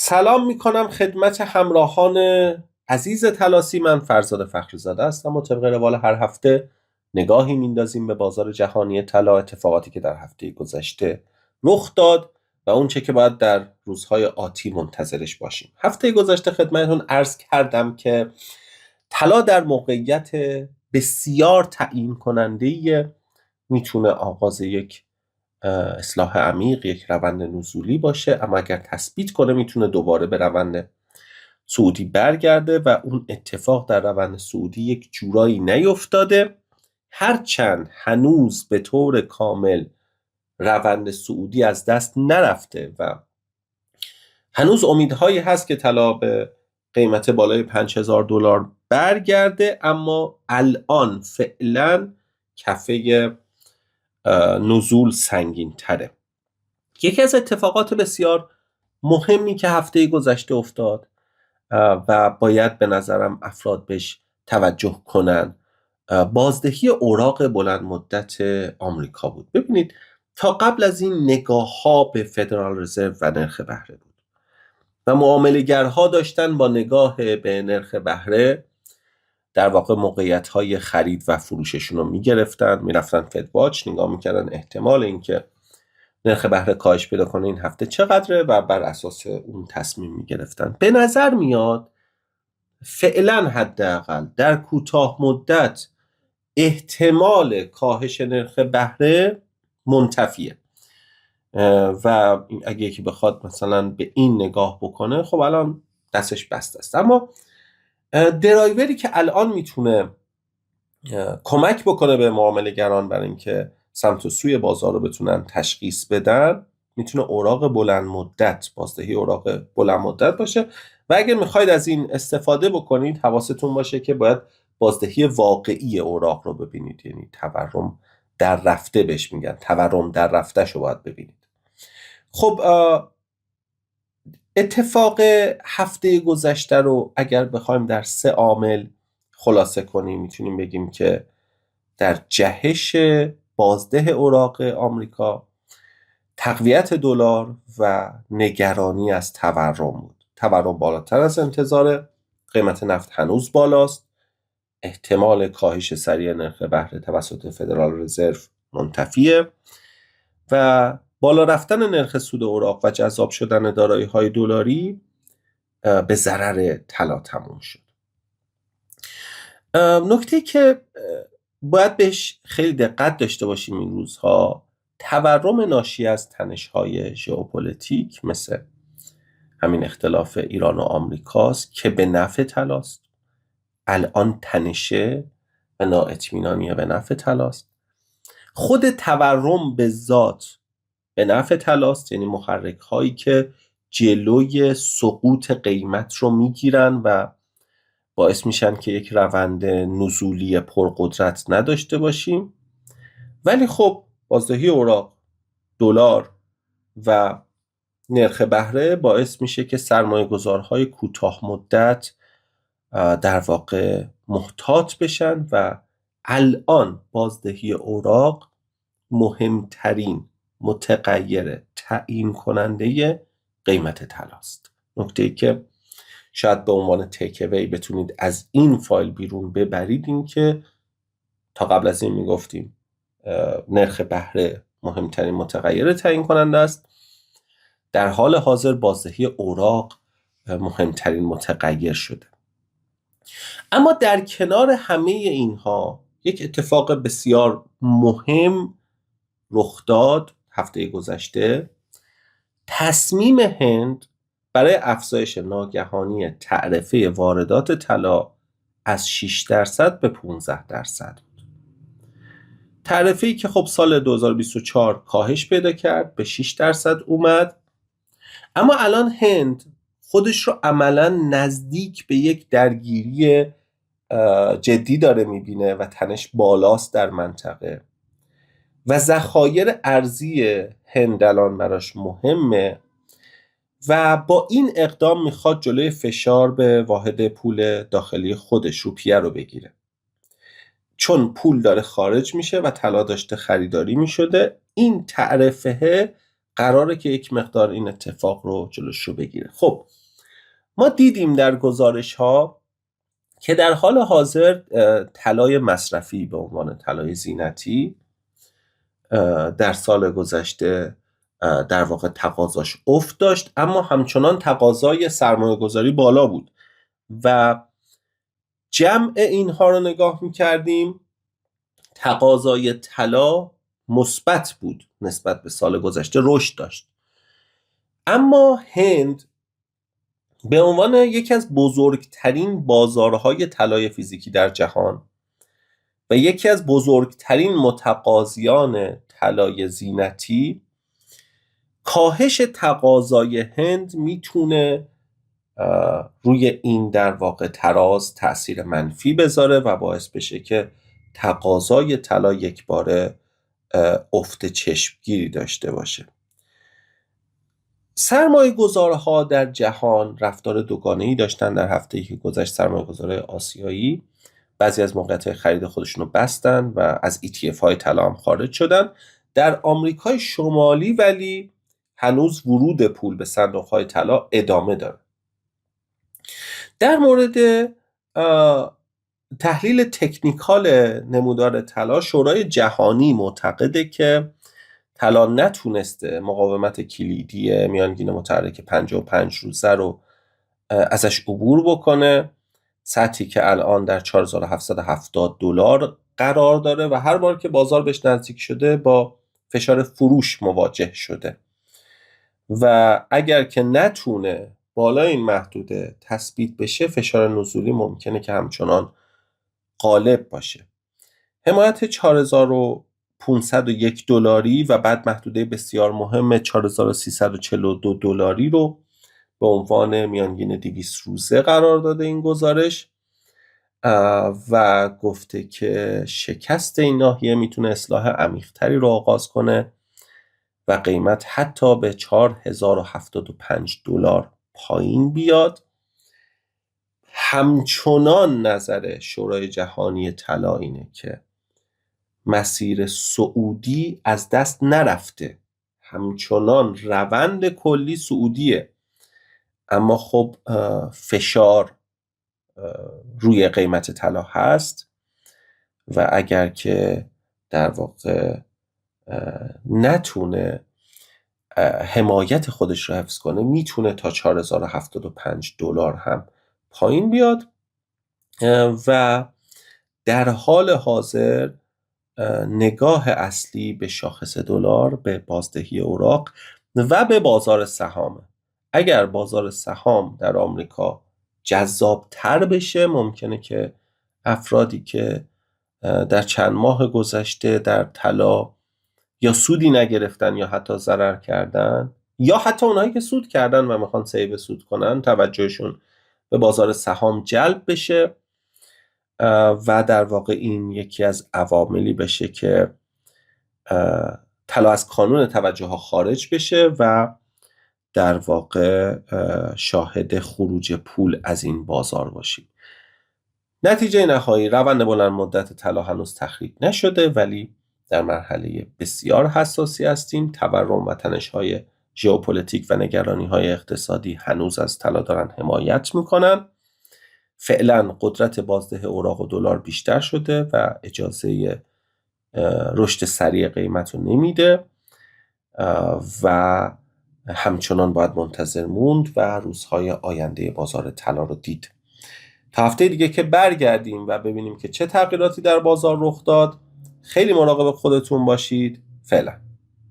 سلام میکنم خدمت همراهان عزیز تلاسی. من فرزاد فخریزاده هستم و طبق روال هر هفته نگاهی میندازیم به بازار جهانی طلا، اتفاقاتی که در هفته گذشته رخ داد و اون چه که باید در روزهای آتی منتظرش باشیم. هفته گذشته خدمتتون عرض کردم که طلا در موقعیت بسیار تعیین کننده میتونه آغاز یک اصلاح عمیق، یک روند نزولی باشه، اما اگر تثبیت کنه میتونه دوباره به روند صعودی برگرده و اون اتفاق در روند صعودی یک جورایی نیفتاده، هرچند هنوز به طور کامل روند صعودی از دست نرفته و هنوز امیدهایی هست که طلا به قیمت بالای $5000 برگرده، اما الان فعلا کفه نزول سنگین تره. یکی از اتفاقات بسیار مهمی که هفته گذشته افتاد و باید به نظرم افراد بهش توجه کنن، بازدهی اوراق بلند مدت آمریکا بود. ببینید، تا قبل از این نگاه ها به فدرال رزرو و نرخ بهره بود و معامله‌گرها داشتن با نگاه به نرخ بهره در واقع موقعیت های خرید و فروششون رو میگرفتن، میرفتن فد واچ نگاه میکردن احتمال اینکه نرخ بهره کاهش پیدا کنه این هفته چقدره و بر اساس اون تصمیم میگرفتن. به نظر میاد فعلا حداقل در کوتاه مدت احتمال کاهش نرخ بهره منتفیه و اگه یکی بخواد مثلا به این نگاه بکنه، خب الان دستش بسته است. اما درایوری که الان میتونه کمک بکنه به معامله‌گران برای اینکه سمت و سوی بازار رو بتونن تشخیص بدن، میتونه اوراق بلند مدت، بازدهی اوراق بلند مدت باشه و اگر میخواید از این استفاده بکنید حواستون باشه که باید بازدهی واقعی اوراق رو ببینید، یعنی تورم در رفته بهش میگن، تورم در رفته شو باید ببینید. خب اتفاق هفته گذشته رو اگر بخوایم در 3 عامل خلاصه کنیم، میتونیم بگیم که در جهش بازده اوراق آمریکا تقویت دلار و نگرانی از تورم بود. تورم بالاتر از انتظار، قیمت نفت هنوز بالاست، احتمال کاهش سریع نرخ بهره توسط فدرال رزرو منتفیه و بالا رفتن نرخ سود اوراق و جذاب شدن دارایی‌های دلاری به ضرر طلا تموم شد. نکته که باید بهش خیلی دقت داشته باشیم این روزها، تورم ناشی از تنش‌های ژئوپلیتیک مثل همین اختلاف ایران و آمریکاست که به نفع طلاست. الان تنشه و نااطمینانی به نفع طلاست. خود تورم به ذات به نفع طلاست، یعنی محرک هایی که جلوی سقوط قیمت رو میگیرن و باعث میشن که یک روند نزولی پرقدرت نداشته باشیم. ولی خب بازدهی اوراق، دلار و نرخ بهره باعث میشه که سرمایه گذارهای کوتاه مدت در واقع محتاط بشن و الان بازدهی اوراق مهمترین متغیر تعیین کننده قیمت طلاست. نکته ای که شاید به عنوان تیک اوی بتونید از این فایل بیرون ببرید این که تا قبل از این میگفتیم نرخ بهره مهمترین متغیر تعیین کننده است، در حال حاضر بازدهی اوراق مهمترین متغیر شده. اما در کنار همه اینها یک اتفاق بسیار مهم رخ داد هفته گذشته. تصمیم هند برای افزایش ناگهانی تعرفه واردات طلا از 6% به 15% بود. تعرفه‌ای که خب سال 2024 کاهش پیدا کرد، به 6% اومد، اما الان هند خودش رو عملاً نزدیک به یک درگیری جدی داره میبینه و تنش بالاست در منطقه و ذخایر ارزی هند الان براش مهمه و با این اقدام میخواد جلوی فشار به واحد پول داخلی خودش روپیه رو بگیره، چون پول داره خارج میشه و طلا داشته خریداری میشده. این تعرفه قراره که یک مقدار این اتفاق رو جلوش رو بگیره. خب ما دیدیم در گزارش ها که در حال حاضر طلای مصرفی به عنوان طلای زینتی در سال گذشته در واقع تقاضاش افت داشت، اما همچنان تقاضای سرمایه گذاری بالا بود و جمع اینها رو نگاه میکردیم، تقاضای طلا مثبت بود نسبت به سال گذشته، رشد داشت. اما هند به عنوان یکی از بزرگترین بازارهای طلای فیزیکی در جهان و یکی از بزرگترین متقاضیان طلای زینتی، کاهش تقاضای هند میتونه روی این در واقع تراز تأثیر منفی بذاره و باعث بشه که تقاضای طلا یک باره افت چشمگیری داشته باشه. سرمایه گذارها در جهان رفتار دوگانه‌ای داشتن در هفته‌ای که گذشت. سرمایه گذارهای آسیایی بعضی از موقعیت خرید خودشون رو بستن و از ETF های طلا هم خارج شدن. در آمریکای شمالی ولی هنوز ورود پول به صندوق های طلا ادامه داره. در مورد تحلیل تکنیکال نمودار طلا، شورای جهانی معتقده که طلا نتونسته مقاومت کلیدی میانگین متحرک 55 روزه رو ازش عبور بکنه، سطحی که الان در 4770 دلار قرار داره و هر بار که بازار بهش نزدیک شده با فشار فروش مواجه شده و اگر که نتونه بالای این محدوده تثبیت بشه، فشار نزولی ممکنه که همچنان غالب باشه. حمایت 4501 دلاری و بعد محدوده بسیار مهم 4342 دلاری رو به عنوان میانگین 200 روزه قرار داده این گزارش و گفته که شکست این ناحیه میتونه اصلاح عمیق‌تری رو آغاز کنه و قیمت حتی به 4075 دلار پایین بیاد. همچنان نظر شورای جهانی طلا اینه که مسیر صعودی از دست نرفته، همچنان روند کلی صعودیه، اما خب فشار روی قیمت طلا هست و اگر که در واقع نتونه حمایت خودش رو حفظ کنه، میتونه تا 4075 دلار هم پایین بیاد و در حال حاضر نگاه اصلی به شاخص دلار، به بازدهی اوراق و به بازار سهام. اگر بازار سهام در آمریکا جذابتر بشه، ممکنه که افرادی که در چند ماه گذشته در طلا یا سودی نگرفتن یا حتی ضرر کردن، یا حتی اونایی که سود کردن و میخوان سیو سود کنن، توجهشون به بازار سهام جلب بشه و در واقع این یکی از عواملی بشه که طلا از کانون توجه ها خارج بشه و در واقع شاهد خروج پول از این بازار باشیم. نتیجه نهایی، روند بلند مدت طلا هنوز تخریب نشده ولی در مرحله بسیار حساسی هستیم. تورم و تنش‌های ژئوپلیتیک و نگرانی‌های اقتصادی هنوز از طلا دارن حمایت میکنن. فعلا قدرت بازده اوراق و دلار بیشتر شده و اجازه رشد سریع قیمت رو نمیده و همچنان باید منتظر موند و روزهای آینده بازار طلا رو دید. تا هفته دیگه که برگردیم و ببینیم که چه تغییراتی در بازار رخ داد. خیلی مراقب خودتون باشید. فعلا.